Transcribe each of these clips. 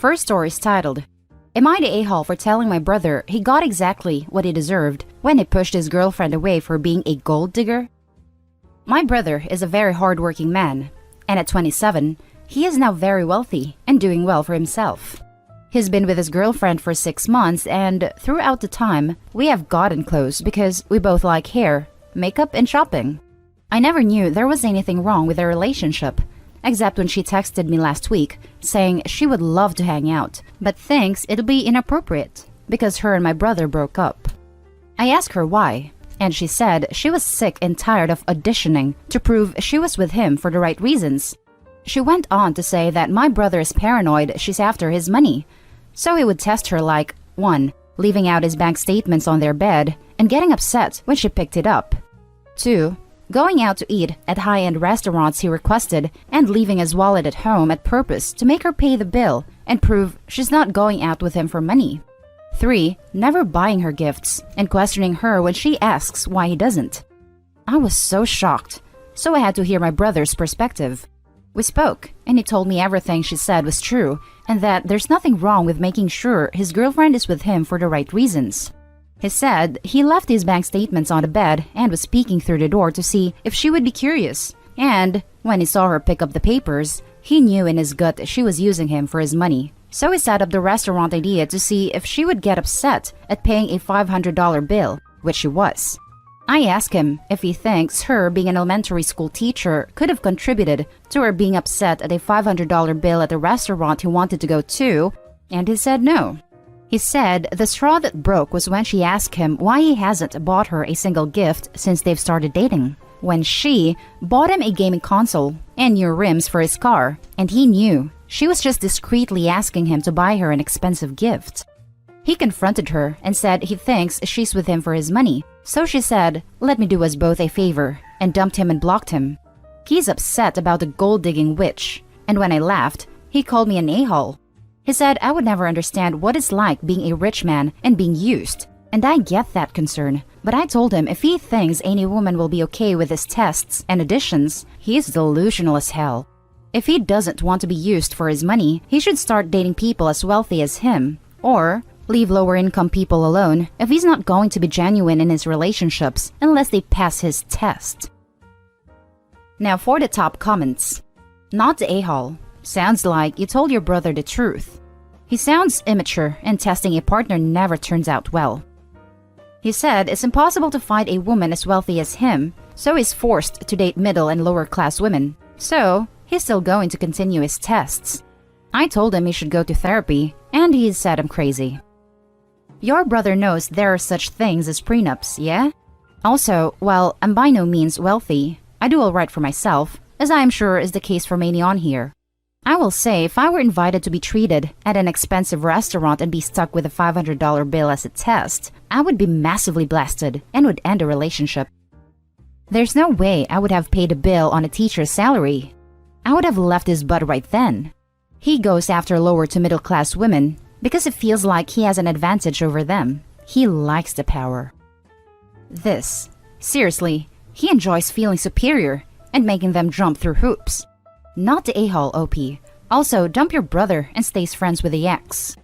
First story is titled, Am I the a-hole for telling my brother he got exactly what he deserved when he pushed his girlfriend away for being a gold digger? My brother is a very hardworking man, and at 27, he is now very wealthy and doing well for himself. He's been with his girlfriend for 6 months, and throughout the time, we have gotten close because we both like hair, makeup, and shopping. I never knew there was anything wrong with their relationship, except when she texted me last week saying she would love to hang out, but thinks it'll be inappropriate because her and my brother broke up. I asked her why, and she said she was sick and tired of auditioning to prove she was with him for the right reasons. She went on to say that my brother is paranoid she's after his money, so he would test her like 1. Leaving out his bank statements on their bed and getting upset when she picked it up. 2. Going out to eat at high-end restaurants he requested and leaving his wallet at home at purpose to make her pay the bill and prove she's not going out with him for money. 3. Never buying her gifts and questioning her when she asks why he doesn't. I was so shocked, so I had to hear my brother's perspective. We spoke, and he told me everything she said was true and that there's nothing wrong with making sure his girlfriend is with him for the right reasons. He said he left his bank statements on the bed and was peeking through the door to see if she would be curious, and when he saw her pick up the papers, he knew in his gut she was using him for his money. So he set up the restaurant idea to see if she would get upset at paying a $500 bill, which she was. I asked him if he thinks her being an elementary school teacher could have contributed to her being upset at a $500 bill at the restaurant he wanted to go to, and he said no. He said the straw that broke was when she asked him why he hasn't bought her a single gift since they've started dating, when she bought him a gaming console and new rims for his car, and he knew she was just discreetly asking him to buy her an expensive gift. He confronted her and said he thinks she's with him for his money, so she said, "Let me do us both a favor," and dumped him and blocked him. He's upset about the gold-digging witch, and when I laughed, he called me an a-hole. He said I would never understand what it's like being a rich man and being used, and I get that concern, but I told him if he thinks any woman will be okay with his tests and additions, he's delusional as hell. If he doesn't want to be used for his money, he should start dating people as wealthy as him, or leave lower-income people alone if he's not going to be genuine in his relationships unless they pass his test. Now for the top comments. Not the a-hole. Sounds like you told your brother the truth. He sounds immature and testing a partner never turns out well. He said it's impossible to find a woman as wealthy as him, so he's forced to date middle and lower class women. So he's still going to continue his tests. I told him he should go to therapy, and he said I'm crazy. Your brother knows there are such things as prenups, yeah? Also, while I'm by no means wealthy, I do alright for myself, as I am sure is the case for many on here. I will say if I were invited to be treated at an expensive restaurant and be stuck with a $500 bill as a test, I would be massively blasted and would end a relationship. There's no way I would have paid a bill on a teacher's salary. I would have left his butt right then. He goes after lower to middle class women because it feels like he has an advantage over them. He likes the power. Seriously, he enjoys feeling superior and making them jump through hoops. Not the a-hole, OP. Also, dump your brother and stays friends with the ex.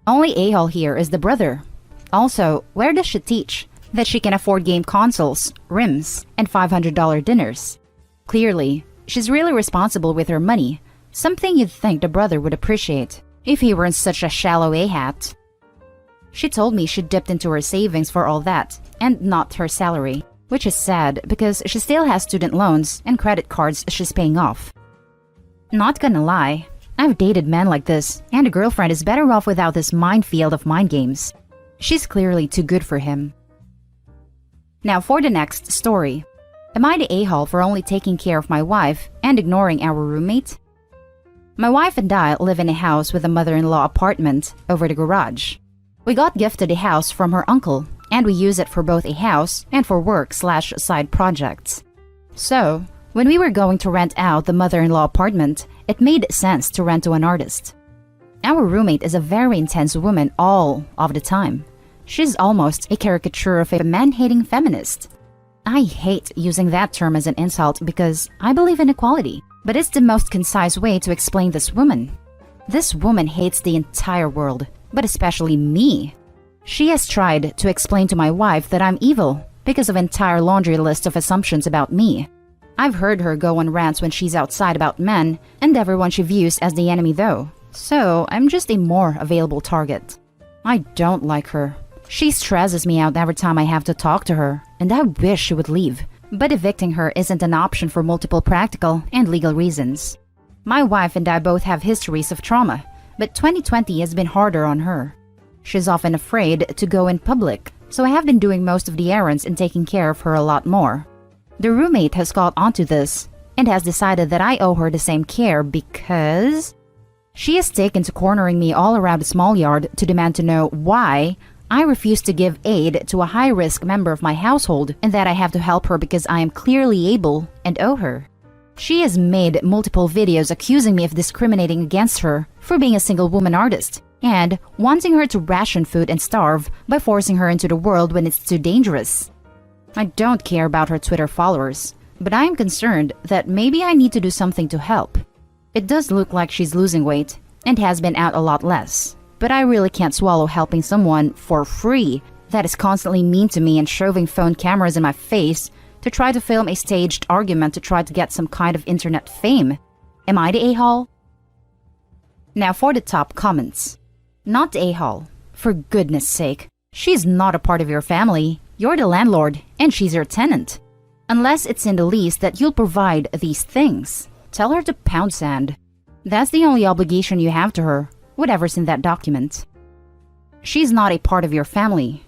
Only a-hole here is the brother. Also, where does she teach that she can afford game consoles, rims, and $500 dinners? Clearly, she's really responsible with her money, something you'd think the brother would appreciate if he weren't such a shallow a-hat. She told me she dipped into her savings for all that, and not her salary, which is sad because she still has student loans and credit cards she's paying off. Not gonna lie, I've dated men like this, and a girlfriend is better off without this minefield of mind games. She's clearly too good for him. Now for the next story. Am I the a-hole for only taking care of my wife and ignoring our roommate? My wife and I live in a house with a mother-in-law apartment over the garage. We got gifted a house from her uncle, and we use it for both a house and for work/side projects. So, when we were going to rent out the mother-in-law apartment, it made sense to rent to an artist. Our roommate is a very intense woman all of the time. She's almost a caricature of a man-hating feminist. I hate using that term as an insult because I believe in equality, but it's the most concise way to explain this woman. This woman hates the entire world, but especially me. She has tried to explain to my wife that I'm evil because of an entire laundry list of assumptions about me. I've heard her go on rants when she's outside about men and everyone she views as the enemy though. So I'm just a more available target. I don't like her. She stresses me out every time I have to talk to her, and I wish she would leave. But evicting her isn't an option for multiple practical and legal reasons. My wife and I both have histories of trauma, but 2020 has been harder on her. She's often afraid to go in public, so I have been doing most of the errands and taking care of her a lot more. The roommate has caught onto this and has decided that I owe her the same care because she has taken to cornering me all around the small yard to demand to know why I refuse to give aid to a high-risk member of my household and that I have to help her because I am clearly able and owe her. She has made multiple videos accusing me of discriminating against her for being a single woman artist and wanting her to ration food and starve by forcing her into the world when it's too dangerous. I don't care about her Twitter followers, but I am concerned that maybe I need to do something to help. It does look like she's losing weight and has been out a lot less, but I really can't swallow helping someone for free that is constantly mean to me and shoving phone cameras in my face to try to film a staged argument to try to get some kind of internet fame. Am I the a-hole? Now for the top comments. Not the a-hole. For goodness sake. She's not a part of your family. You're the landlord, and she's your tenant. Unless it's in the lease that you'll provide these things. Tell her to pound sand. That's the only obligation you have to her, whatever's in that document. She's not a part of your family.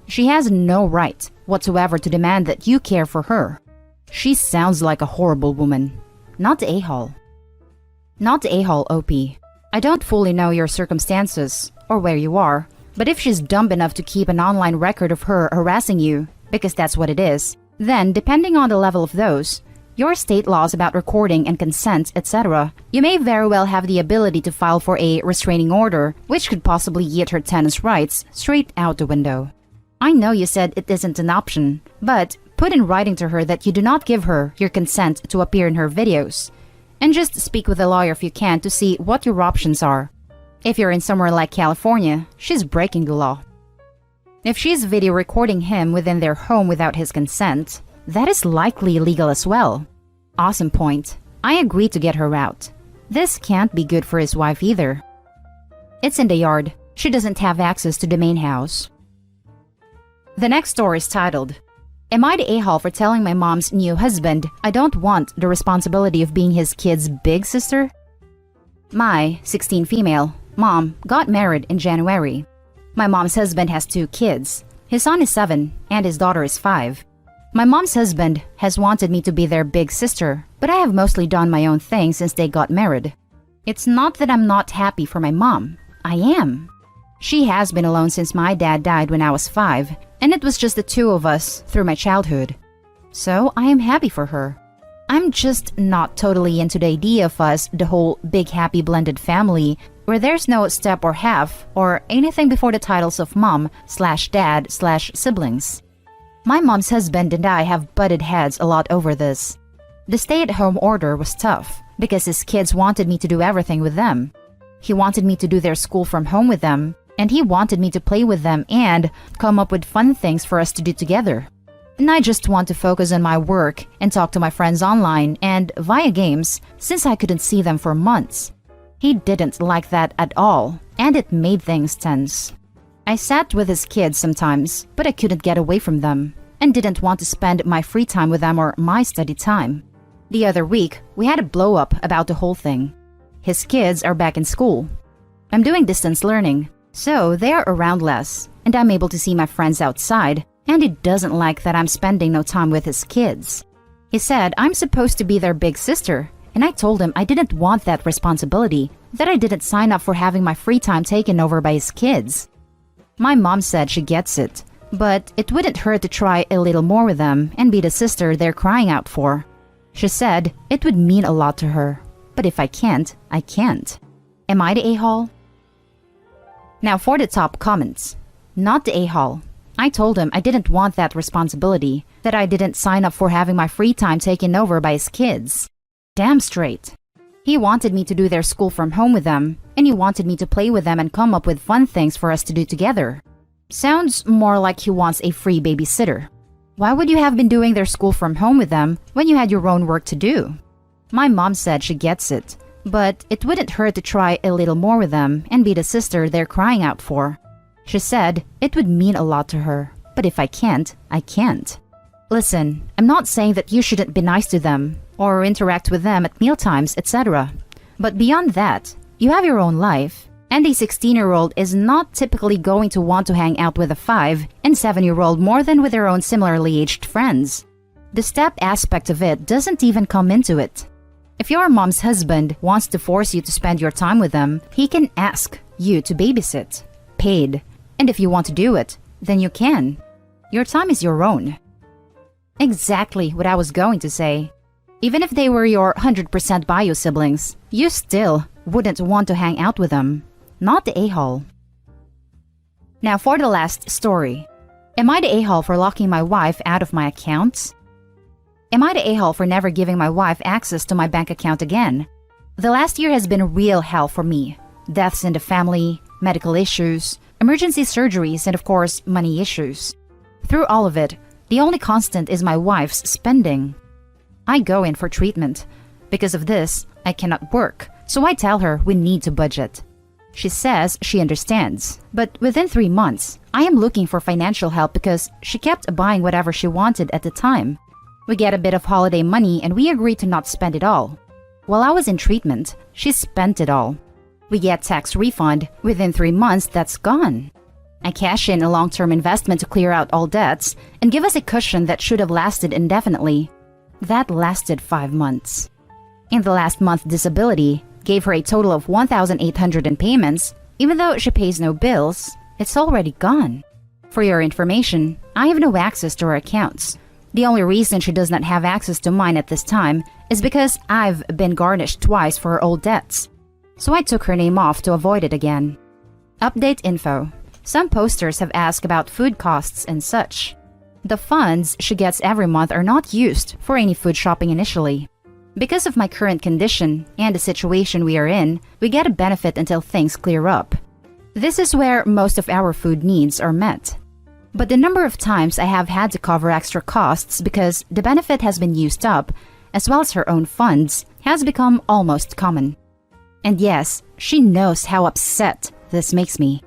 She has no right whatsoever to demand that you care for her. She sounds like a horrible woman. Not the a-hole. Not the a-hole, OP. I don't fully know your circumstances or where you are, but if she's dumb enough to keep an online record of her harassing you, because that's what it is, then depending on the level of those, your state laws about recording and consent, etc., you may very well have the ability to file for a restraining order, which could possibly yeet her tenant's rights straight out the window. I know you said it isn't an option, but put in writing to her that you do not give her your consent to appear in her videos. And just speak with a lawyer if you can to see what your options are. If you're in somewhere like California, she's breaking the law. If she's video recording him within their home without his consent, that is likely illegal as well. Awesome point. I agree to get her out. This can't be good for his wife either. It's in the yard. She doesn't have access to the main house. The next story is titled, Am I the a-hole for telling my mom's new husband I don't want the responsibility of being his kid's big sister? My, 16 female, mom got married in January. My mom's husband has 2 kids. His son is 7 and his daughter is 5. My mom's husband has wanted me to be their big sister, but I have mostly done my own thing since they got married. It's not that I'm not happy for my mom. I am. She has been alone since my dad died when I was 5, and it was just the 2 of us through my childhood. So I am happy for her. I'm just not totally into the idea of us, the whole big happy blended family, where there's no step or half or anything before the titles of mom/dad/siblings. My mom's husband and I have butted heads a lot over this. The stay-at-home order was tough because his kids wanted me to do everything with them. He wanted me to do their school from home with them, and he wanted me to play with them and come up with fun things for us to do together. And I just want to focus on my work and talk to my friends online and via games since I couldn't see them for months. He didn't like that at all, and it made things tense. I sat with his kids sometimes, but I couldn't get away from them and didn't want to spend my free time with them or my study time. The other week, we had a blow-up about the whole thing. His kids are back in school. I'm doing distance learning, so they are around less, and I'm able to see my friends outside, and he doesn't like that I'm spending no time with his kids. He said I'm supposed to be their big sister, and I told him I didn't want that responsibility, that I didn't sign up for having my free time taken over by his kids. My mom said she gets it, but it wouldn't hurt to try a little more with them and be the sister they're crying out for. She said it would mean a lot to her, but if I can't, I can't. Am I the a-hole? Now for the top comments. Not the a-hole. I told him I didn't want that responsibility, that I didn't sign up for having my free time taken over by his kids. Damn straight. He wanted me to do their school from home with them, and he wanted me to play with them and come up with fun things for us to do together. Sounds more like he wants a free babysitter. Why would you have been doing their school from home with them when you had your own work to do? My mom said she gets it, but it wouldn't hurt to try a little more with them and be the sister they're crying out for. She said it would mean a lot to her, but if I can't, I can't. Listen, I'm not saying that you shouldn't be nice to them or interact with them at mealtimes, etc. But beyond that, you have your own life, and a 16-year-old is not typically going to want to hang out with a 5- and 7-year-old more than with their own similarly aged friends. The step aspect of it doesn't even come into it. If your mom's husband wants to force you to spend your time with them, he can ask you to babysit, paid, and if you want to do it, then you can. Your time is your own. Exactly what I was going to say. Even if they were your 100% bio siblings, you still wouldn't want to hang out with them. Not the a-hole. Now for the last story. Am I the a-hole for locking my wife out of my accounts? Am I the a-hole for never giving my wife access to my bank account again? The last year has been real hell for me. Deaths in the family, medical issues, emergency surgeries, and of course, money issues. Through all of it, the only constant is my wife's spending. I go in for treatment. Because of this, I cannot work, so I tell her we need to budget. She says she understands, but within 3 months, I am looking for financial help because she kept buying whatever she wanted at the time. We get a bit of holiday money and we agree to not spend it all. While I was in treatment, she spent it all. We get tax refund. Within 3 months, that's gone. I cash in a long-term investment to clear out all debts and give us a cushion that should have lasted indefinitely. That lasted 5 months. In the last month disability, gave her a total of $1,800 in payments. Even though she pays no bills, it's already gone. For your information, I have no access to her accounts. The only reason she does not have access to mine at this time is because I've been garnished twice for her old debts. So I took her name off to avoid it again. Update info. Some posters have asked about food costs and such. The funds she gets every month are not used for any food shopping initially. Because of my current condition and the situation we are in, we get a benefit until things clear up. This is where most of our food needs are met. But the number of times I have had to cover extra costs because the benefit has been used up, as well as her own funds, has become almost common. And yes, she knows how upset this makes me.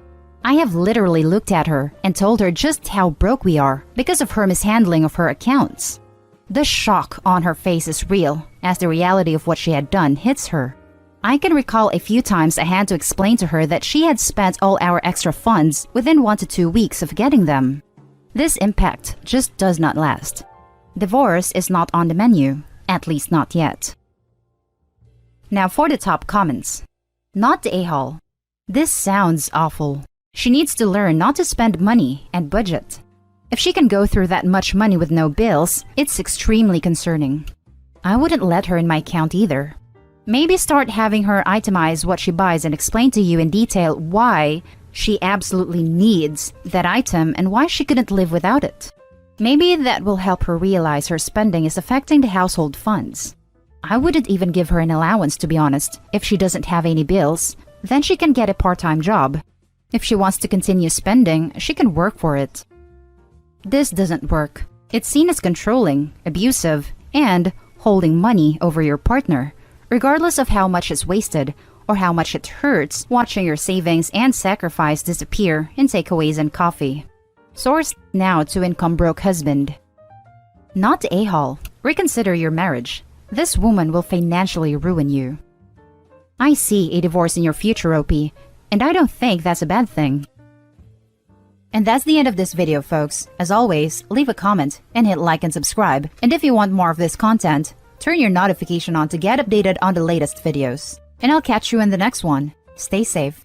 I have literally looked at her and told her just how broke we are because of her mishandling of her accounts. The shock on her face is real, as the reality of what she had done hits her. I can recall a few times I had to explain to her that she had spent all our extra funds within 1 to 2 weeks of getting them. This impact just does not last. Divorce is not on the menu, at least not yet. Now for the top comments. Not the a-hole. This sounds awful. She needs to learn not to spend money and budget. If she can go through that much money with no bills, it's extremely concerning. I wouldn't let her in my account either. Maybe start having her itemize what she buys and explain to you in detail why she absolutely needs that item and why she couldn't live without it. Maybe that will help her realize her spending is affecting the household funds. I wouldn't even give her an allowance, to be honest. If she doesn't have any bills, then she can get a part-time job. If she wants to continue spending, she can work for it. This doesn't work. It's seen as controlling, abusive, and holding money over your partner, regardless of how much is wasted or how much it hurts watching your savings and sacrifice disappear in takeaways and coffee. Source now to income broke husband. Not a-hole. Reconsider your marriage. This woman will financially ruin you. I see a divorce in your future, OP, and I don't think that's a bad thing. And that's the end of this video, folks. As always, leave a comment and hit like and subscribe. And if you want more of this content, turn your notification on to get updated on the latest videos. And I'll catch you in the next one. Stay safe.